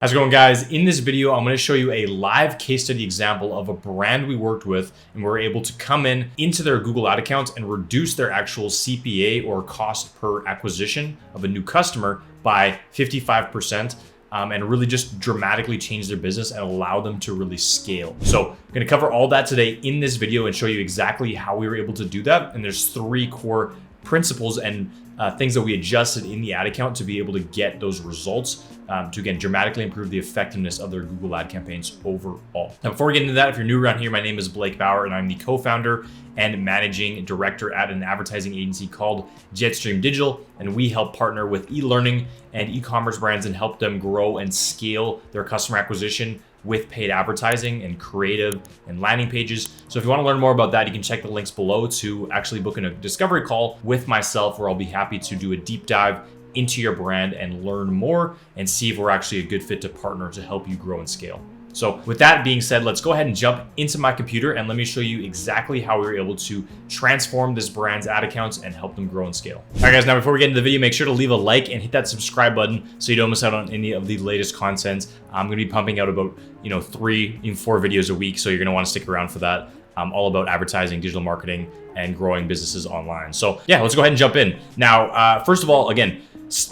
How's it going, guys? In this video, I'm going to show you a live case study example of a brand we worked with, and we're able to come into their Google Ad accounts and reduce their actual CPA or cost per acquisition of a new customer by 55%. And really just dramatically change their business and allow them to really scale. So I'm going to cover all that today in this video and show you exactly how we were able to do that. And there's three core principles and things that we adjusted in the ad account to be able to get those results to, again, dramatically improve the effectiveness of their Google ad campaigns overall. Now, before we get into that, if you're new around here, my name is Blake Bauer and I'm the co-founder and managing director at an advertising agency called Jetstream Digital. And we help partner with e-learning and e-commerce brands and help them grow and scale their customer acquisition with paid advertising and creative and landing pages. So if you want to learn more about that, you can check the links below to actually book in a discovery call with myself, where I'll be happy to do a deep dive into your brand and learn more and see if we're actually a good fit to partner to help you grow and scale. So with that being said, let's go ahead and jump into my computer and let me show you exactly how we were able to transform this brand's ad accounts and help them grow and scale. All right, guys, now before we get into the video, make sure to leave a like and hit that subscribe button so you don't miss out on any of the latest content. I'm gonna be pumping out about 3 and 4 videos a week, so you're gonna wanna stick around for that. All about advertising, digital marketing, and growing businesses online. So yeah, let's go ahead and jump in. Now, first of all, again,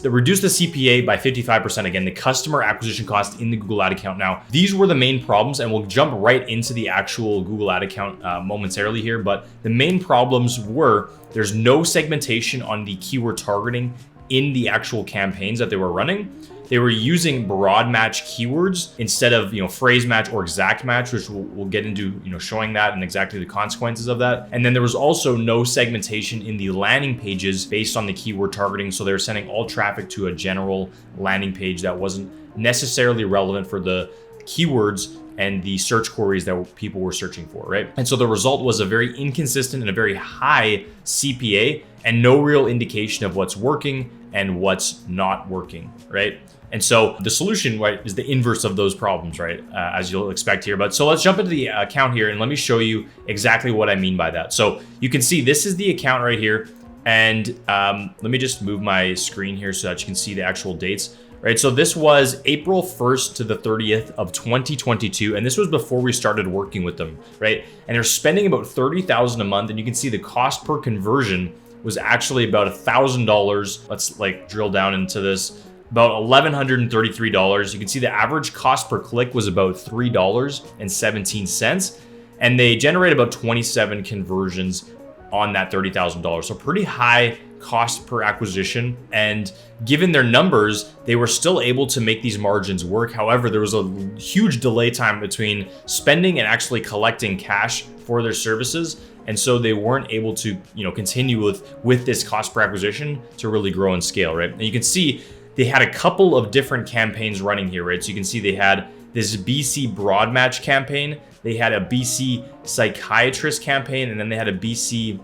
reduce the CPA by 55%. Again, the customer acquisition cost in the Google ad account. Now, these were the main problems, and we'll jump right into the actual Google ad account momentarily here. But the main problems were there's no segmentation on the keyword targeting in the actual campaigns that they were running. They were using broad match keywords instead of phrase match or exact match, which we'll get into showing that and exactly the consequences of that. And then there was also no segmentation in the landing pages based on the keyword targeting. So they were sending all traffic to a general landing page that wasn't necessarily relevant for the keywords and the search queries that people were searching for, right? And so the result was a very inconsistent and a very high CPA and no real indication of what's working and what's not working, right? And so the solution, right, is the inverse of those problems, right? As you'll expect here. But so let's jump into the account here and let me show you exactly what I mean by that. So you can see this is the account right here. And let me just move my screen here so that you can see the actual dates, right? So this was April 1st to the 30th of 2022. And this was before we started working with them, right? And they're spending about $30,000 a month. And you can see the cost per conversion was actually about $1,000. Let's drill down into this. About $1,133. You can see the average cost per click was about $3.17. And they generate about 27 conversions on that $30,000. So pretty high cost per acquisition. And given their numbers, they were still able to make these margins work. However, there was a huge delay time between spending and actually collecting cash for their services. And so they weren't able to, continue with this cost per acquisition to really grow and scale, right? And you can see they had a couple of different campaigns running here, right? So you can see they had this BC broad match campaign, they had a BC psychiatrist campaign, and then they had a BC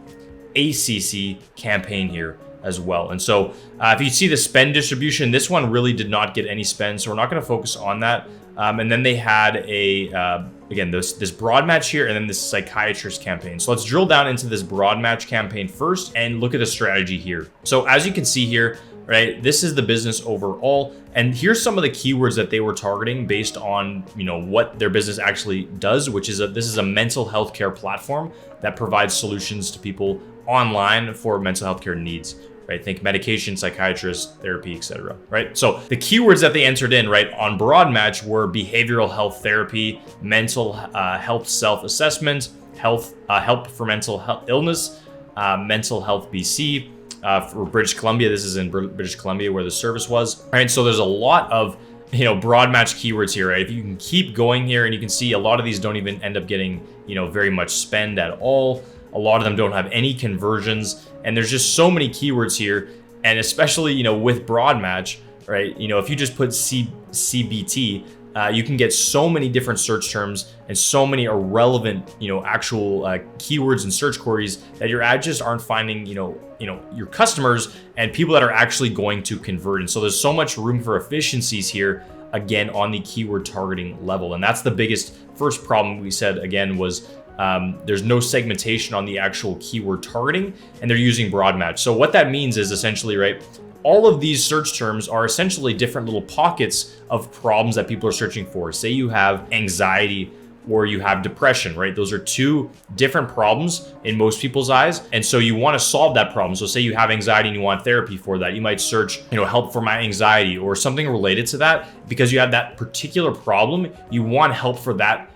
ACC campaign here as well. And so if you see the spend distribution, this one really did not get any spend, so we're not going to focus on that. And then they had again, this broad match here and then this psychiatrist campaign. So let's drill down into this broad match campaign first and look at the strategy here. So as you can see here, right, this is the business overall. And here's some of the keywords that they were targeting based on, what their business actually does, which is this is a mental health care platform that provides solutions to people online for mental health care needs, right? Think medication, psychiatrist, therapy, etc., right? So the keywords that they entered in, right, on broad match were behavioral health therapy, mental health self-assessment, help for mental health illness, mental health BC, for British Columbia. This is in British Columbia where the service was. All right, so there's a lot of broad match keywords here, right? If you can keep going here, and you can see a lot of these don't even end up getting very much spend at all. A lot of them don't have any conversions, and there's just so many keywords here. And especially with broad match, right? If you just put CBT, you can get so many different search terms and so many irrelevant, actual keywords and search queries that your ads just aren't finding, your customers and people that are actually going to convert. And so there's so much room for efficiencies here, again, on the keyword targeting level. And that's the biggest first problem we said, again, was there's no segmentation on the actual keyword targeting, and they're using broad match. So what that means is essentially, right, all of these search terms are essentially different little pockets of problems that people are searching for. Say you have anxiety or you have depression, right? Those are two different problems in most people's eyes. And so you want to solve that problem. So say you have anxiety and you want therapy for that. You might search, help for my anxiety or something related to that because you have that particular problem. You want help for that,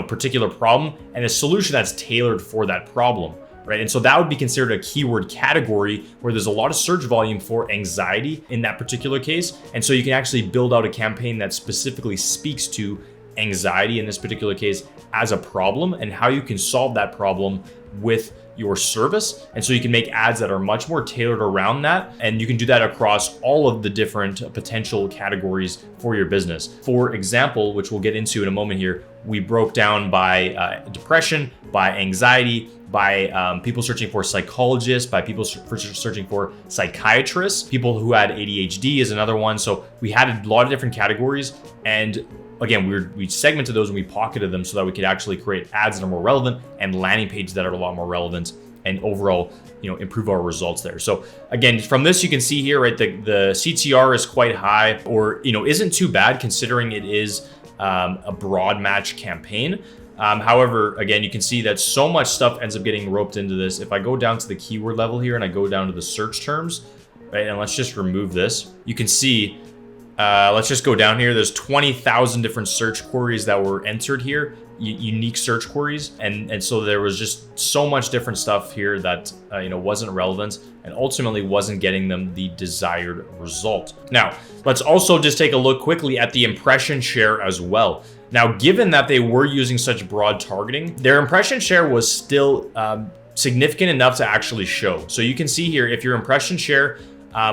particular problem and a solution that's tailored for that problem. Right? And so that would be considered a keyword category where there's a lot of search volume for anxiety in that particular case. And so you can actually build out a campaign that specifically speaks to anxiety in this particular case as a problem and how you can solve that problem with your service. And so you can make ads that are much more tailored around that. And you can do that across all of the different potential categories for your business. For example, which we'll get into in a moment here, we broke down by depression, by anxiety, by people searching for psychologists, by people searching for psychiatrists, people who had ADHD is another one. So we had a lot of different categories. And again, we segmented those and we pocketed them so that we could actually create ads that are more relevant and landing pages that are a lot more relevant and overall, improve our results there. So again, from this, you can see here, right, the CTR is quite high or, isn't too bad considering it is a broad match campaign. However, again, you can see that so much stuff ends up getting roped into this. If I go down to the keyword level here and I go down to the search terms, right, and let's just remove this, you can see, let's just go down here. There's 20,000 different search queries that were entered here, unique search queries. And so there was just so much different stuff here that, wasn't relevant and ultimately wasn't getting them the desired result. Now, let's also just take a look quickly at the impression share as well. Now, given that they were using such broad targeting, their impression share was still significant enough to actually show. So you can see here, if your impression share,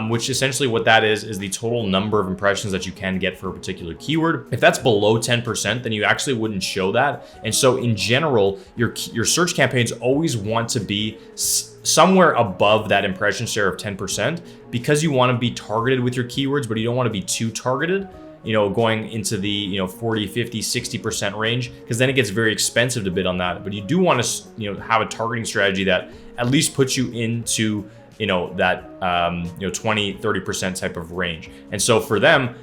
which essentially what that is the total number of impressions that you can get for a particular keyword. If that's below 10%, then you actually wouldn't show that. And so in general, your search campaigns always want to be somewhere above that impression share of 10% because you want to be targeted with your keywords, but you don't want to be too targeted. Going into the 40, 50, 60% range, because then it gets very expensive to bid on that. But you do want to have a targeting strategy that at least puts you into that 20, 30% type of range. And so for them,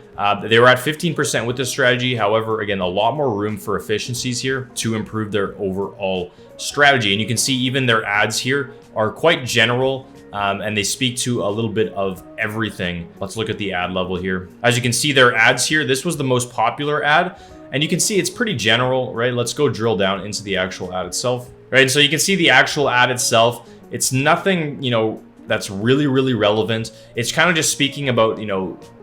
they were at 15% with this strategy. However, again, a lot more room for efficiencies here to improve their overall strategy. And you can see even their ads here are quite general. And they speak to a little bit of everything. Let's look at the ad level here. As you can see, their ads here, this was the most popular ad. And you can see it's pretty general, right? Let's go drill down into the actual ad itself, right? So you can see the actual ad itself. It's nothing, that's really, really relevant. It's kind of just speaking about,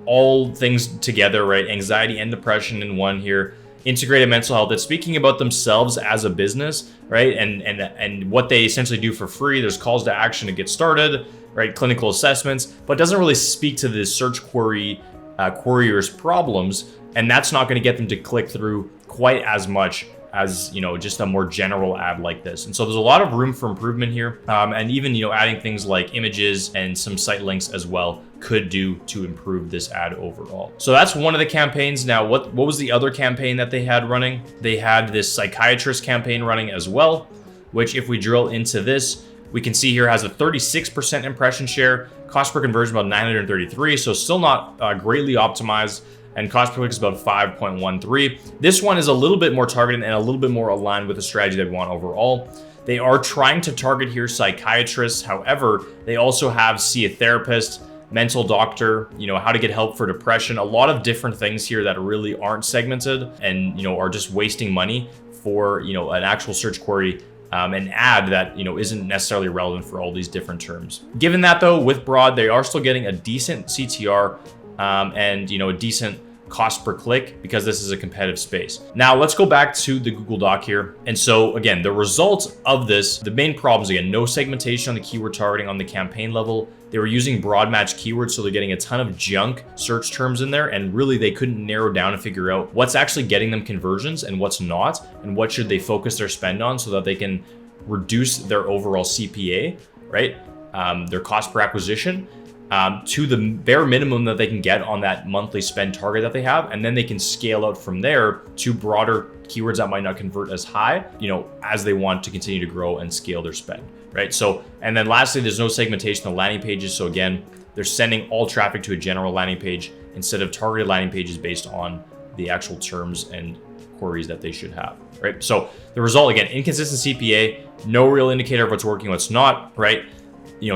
all things together, right? Anxiety and depression in one here. Integrated mental health. It's speaking about themselves as a business, right? And what they essentially do for free. There's calls to action to get started, right? Clinical assessments, but doesn't really speak to the search queryers problems. And that's not going to get them to click through quite as much as, just a more general ad like this. And so there's a lot of room for improvement here. And even, adding things like images and some site links as well could do to improve this ad overall. So that's one of the campaigns. Now, what was the other campaign that they had running? They had this psychiatrist campaign running as well, which if we drill into this, we can see here has a 36% impression share, cost per conversion about 933. So still not greatly optimized. And cost per click is about 5.13. This one is a little bit more targeted and a little bit more aligned with the strategy that we want overall. They are trying to target here psychiatrists. However, they also have see a therapist, mental doctor, how to get help for depression, a lot of different things here that really aren't segmented and, are just wasting money for, an actual search query, an ad that, isn't necessarily relevant for all these different terms. Given that though, with broad, they are still getting a decent CTR and, a decent cost per click because this is a competitive space. Now let's go back to the Google Doc here. And so again, the results of this, the main problems, again, no segmentation on the keyword targeting on the campaign level. They were using broad match keywords, so they're getting a ton of junk search terms in there. And really they couldn't narrow down and figure out what's actually getting them conversions and what's not, and what should they focus their spend on so that they can reduce their overall CPA, right? Their cost per acquisition. To the bare minimum that they can get on that monthly spend target that they have. And then they can scale out from there to broader keywords that might not convert as high, as they want to continue to grow and scale their spend, right? So, and then lastly, there's no segmentation on landing pages. So again, they're sending all traffic to a general landing page instead of targeted landing pages based on the actual terms and queries that they should have, right? So the result, again, inconsistent CPA, no real indicator of what's working, what's not, right?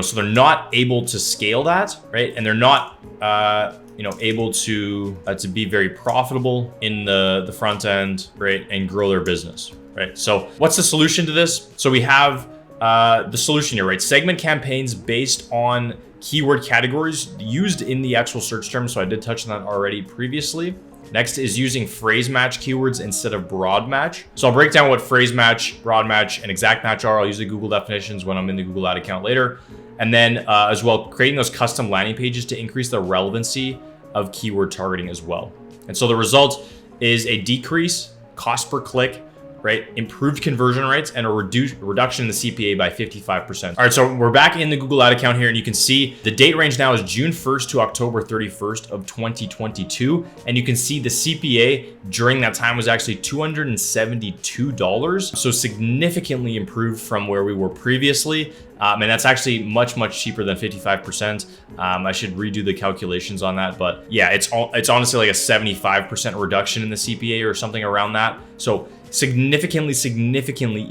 So they're not able to scale that, right? And they're not, able to be very profitable in the front end, right? And grow their business, right? So what's the solution to this? So we have the solution here, right? Segment campaigns based on keyword categories used in the actual search term. So I did touch on that already previously. Next is using phrase match keywords instead of broad match. So I'll break down what phrase match, broad match, and exact match are. I'll use the Google definitions when I'm in the Google Ad account later. And then as well, creating those custom landing pages to increase the relevancy of keyword targeting as well. And so the result is a decrease cost per click, right? Improved conversion rates and a reduction in the CPA by 55%. All right, so we're back in the Google Ad account here, and you can see the date range now is June 1st to October 31st of 2022. And you can see the CPA during that time was actually $272. So significantly improved from where we were previously. And that's actually much, much cheaper than 55%. I should redo the calculations on that, but yeah, it's honestly like a 75% reduction in the CPA or something around that. So significantly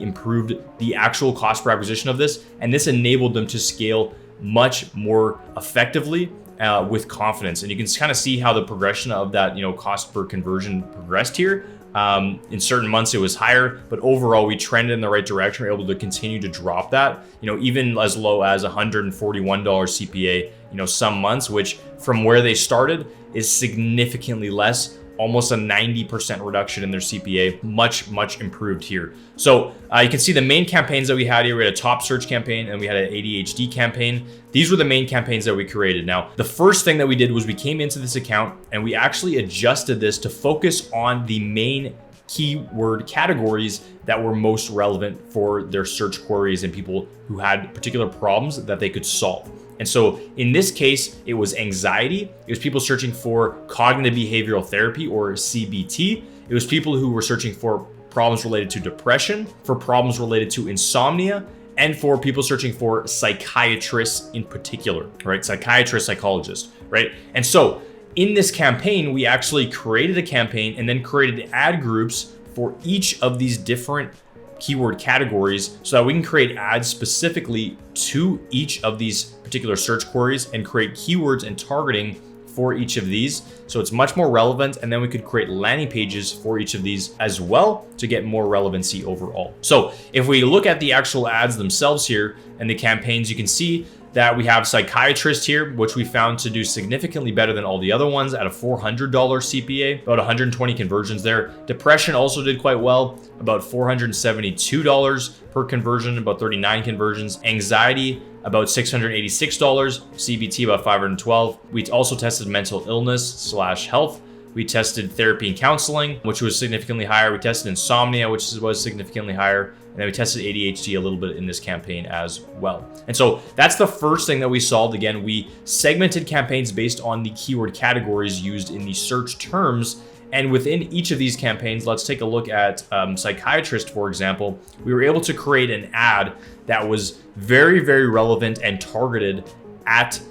improved the actual cost per acquisition of this. And this enabled them to scale much more effectively with confidence. And you can kind of see how the progression of that, cost per conversion progressed here. In certain months it was higher, but overall we trended in the right direction. We're able to continue to drop that, even as low as $141 CPA, some months, which from where they started is significantly less, almost a 90% reduction in their CPA, much improved here. So you can see the main campaigns that we had here. We had a top search campaign and we had an ADHD campaign. These were the main campaigns that we created. Now, the first thing that we did was we came into this account and we actually adjusted this to focus on the main keyword categories that were most relevant for their search queries and people who had particular problems that they could solve. And so in this case, it was anxiety. It was people searching for cognitive behavioral therapy or CBT. It was people who were searching for problems related to depression, for problems related to insomnia, and for people searching for psychiatrists in particular, right? Psychiatrists, psychologists, right? And so in this campaign, we actually created a campaign and then created ad groups for each of these different keyword categories so that we can create ads specifically to each of these particular search queries and create keywords and targeting for each of these. So it's much more relevant. And then we could create landing pages for each of these as well to get more relevancy overall. So if we look at the actual ads themselves here and the campaigns, you can see that we have psychiatrist here, which we found to do significantly better than all the other ones at a $400 CPA, about 120 conversions there. Depression also did quite well, about $472 per conversion, about 39 conversions. Anxiety, about $686, CBT about 512. We also tested mental illness/health. We tested therapy and counseling, which was significantly higher. We tested insomnia, which was significantly higher. And then we tested ADHD a little bit in this campaign as well. And so that's the first thing that we solved. Again, we segmented campaigns based on the keyword categories used in the search terms. And within each of these campaigns, let's take a look at psychiatrist, for example. We were able to create an ad that was very, very relevant and targeted at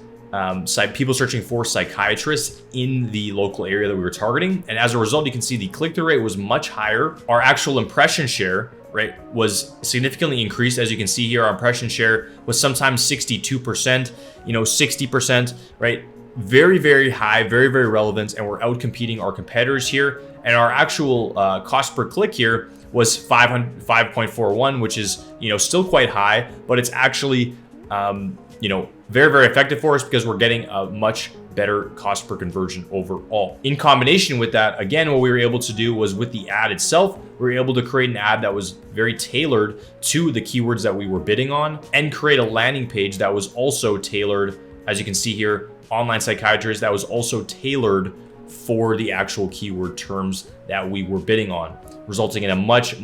people searching for psychiatrists in the local area that we were targeting. And as a result, you can see the click-through rate was much higher. Our actual impression share, right, was significantly increased. As you can see here, our impression share was sometimes 62%, 60%, right? Very, very high, very, very relevant. And we're out competing our competitors here. And our actual cost per click here was 5.41, which is, still quite high, but it's actually, very, very effective for us because we're getting a much better cost per conversion overall. In combination with that, again, what we were able to do was with the ad itself, we were able to create an ad that was very tailored to the keywords that we were bidding on and create a landing page that was also tailored, as you can see here, online psychiatrist, that was also tailored for the actual keyword terms that we were bidding on, resulting in a much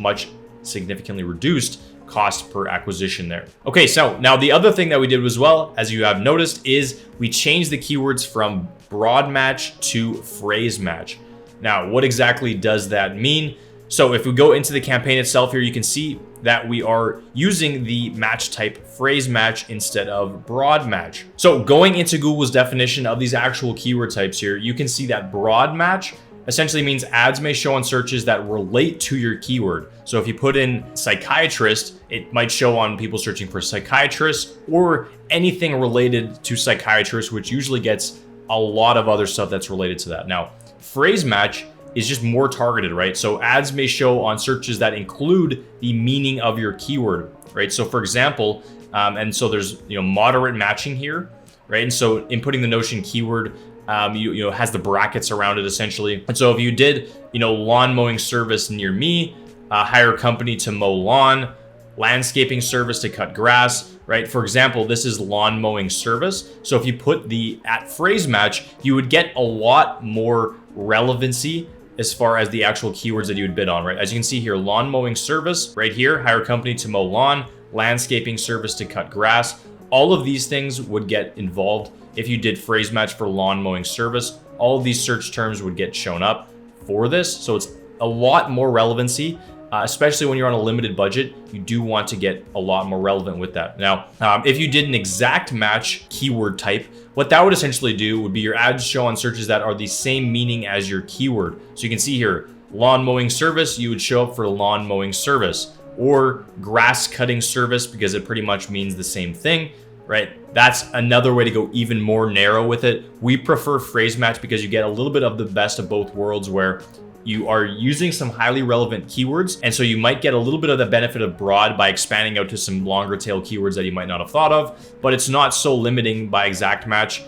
significantly reduced cost per acquisition there. Okay, so now the other thing that we did as well, as you have noticed, is we changed the keywords from broad match to phrase match. Now, what exactly does that mean? So if we go into the campaign itself here, you can see that we are using the match type phrase match instead of broad match. So going into Google's definition of these actual keyword types here, you can see that broad match essentially means ads may show on searches that relate to your keyword. So if you put in psychiatrist, it might show on people searching for psychiatrist or anything related to psychiatrist, which usually gets a lot of other stuff that's related to that. Now, phrase match is just more targeted, right? So ads may show on searches that include the meaning of your keyword, right? So for example, and so there's moderate matching here, right? And so inputting the Notion keyword, has the brackets around it essentially. And so if you did, lawn mowing service near me, hire a company to mow lawn, landscaping service to cut grass, right? For example, this is lawn mowing service. So if you put the @phrase match, you would get a lot more relevancy as far as the actual keywords that you would bid on, right? As you can see here, lawn mowing service right here, hire a company to mow lawn, landscaping service to cut grass. All of these things would get involved if you did phrase match for lawn mowing service. All of these search terms would get shown up for this. So it's a lot more relevancy, especially when you're on a limited budget. You do want to get a lot more relevant with that. Now, if you did an exact match keyword type, what that would essentially do would be your ads show on searches that are the same meaning as your keyword. So you can see here, lawn mowing service, you would show up for lawn mowing service, or grass cutting service, because it pretty much means the same thing, right? That's another way to go even more narrow with it. We prefer phrase match because you get a little bit of the best of both worlds, where you are using some highly relevant keywords. And so you might get a little bit of the benefit of broad by expanding out to some longer tail keywords that you might not have thought of, but it's not so limiting by exact match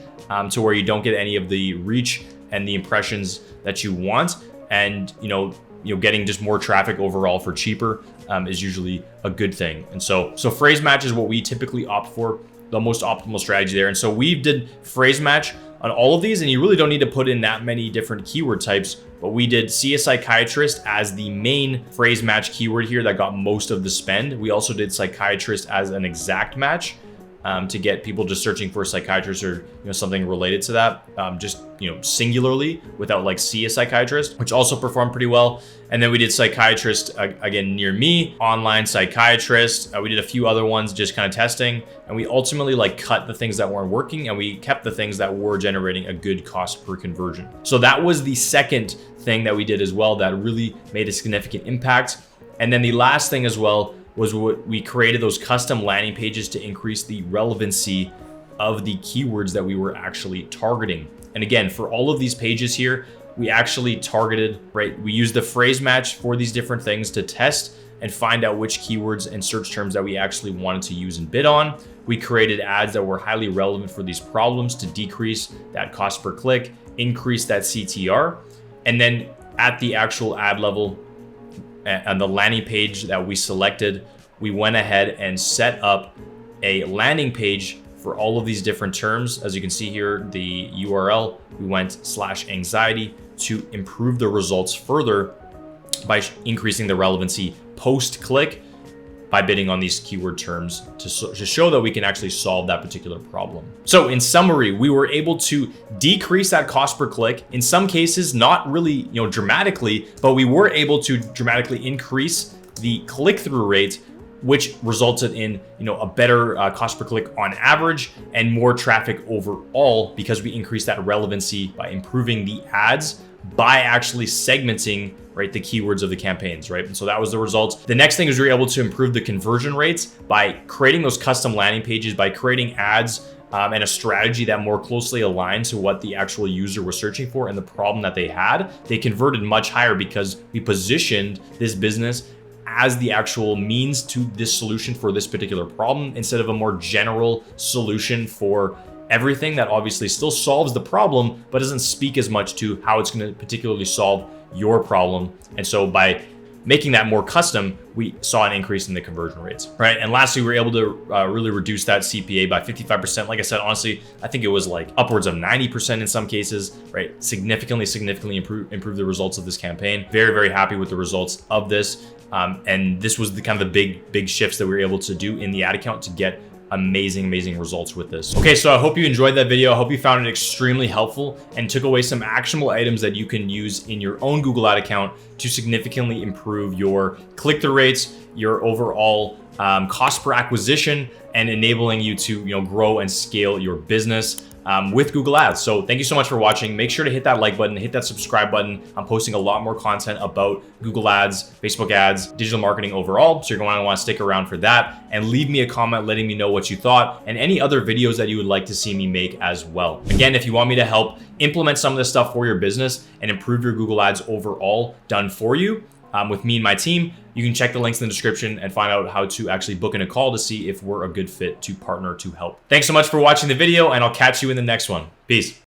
to where you don't get any of the reach and the impressions that you want. And, getting just more traffic overall for cheaper is usually a good thing. And so phrase match is what we typically opt for, the most optimal strategy there. And so we did phrase match on all of these, and you really don't need to put in that many different keyword types, but we did see a psychiatrist as the main phrase match keyword here that got most of the spend. We also did psychiatrist as an exact match to get people just searching for a psychiatrist or something related to that, singularly without like see a psychiatrist, which also performed pretty well. And then we did psychiatrist again near me, online psychiatrist. We did a few other ones just kind of testing, and we ultimately cut the things that weren't working and we kept the things that were generating a good cost per conversion. So that was the second thing that we did as well that really made a significant impact. And then the last thing as well was what we created, those custom landing pages to increase the relevancy of the keywords that we were actually targeting. And again, for all of these pages here, we actually targeted, right? We used the phrase match for these different things to test and find out which keywords and search terms that we actually wanted to use and bid on. We created ads that were highly relevant for these problems to decrease that cost per click, increase that CTR. And then at the actual ad level, and the landing page that we selected, we went ahead and set up a landing page for all of these different terms. As you can see here, the URL, we went /anxiety to improve the results further by increasing the relevancy post-click by bidding on these keyword terms to show that we can actually solve that particular problem. So in summary, we were able to decrease that cost per click. In some cases, not really, dramatically, but we were able to dramatically increase the click-through rate, which resulted in, a better cost per click on average and more traffic overall, because we increased that relevancy by improving the ads by actually segmenting, right, the keywords of the campaigns, right? And so that was the results. The next thing is we were able to improve the conversion rates by creating those custom landing pages, by creating ads and a strategy that more closely aligned to what the actual user was searching for and the problem that they had. They converted much higher because we positioned this business as the actual means to this solution for this particular problem, instead of a more general solution for everything that obviously still solves the problem, but doesn't speak as much to how it's going to particularly solve your problem. And so by making that more custom, we saw an increase in the conversion rates, right? And lastly, we were able to really reduce that CPA by 55%. Like I said, honestly, I think it was like upwards of 90% in some cases, right? Significantly improve the results of this campaign. Very, very happy with the results of this. And this was the kind of the big shifts that we were able to do in the ad account to get amazing results with this. Okay, so I hope you enjoyed that video. I hope you found it extremely helpful and took away some actionable items that you can use in your own Google Ad account to significantly improve your click-through rates, your overall cost per acquisition, and enabling you to grow and scale your business with Google Ads. So thank you so much for watching. Make sure to hit that like button, hit that subscribe button. I'm posting a lot more content about Google Ads, Facebook ads, digital marketing overall. So you're going to want to stick around for that, and leave me a comment letting me know what you thought and any other videos that you would like to see me make as well. Again, if you want me to help implement some of this stuff for your business and improve your Google Ads overall done for you, with me and my team, you can check the links in the description and find out how to actually book in a call to see if we're a good fit to partner to help. Thanks so much for watching the video, and I'll catch you in the next one. Peace.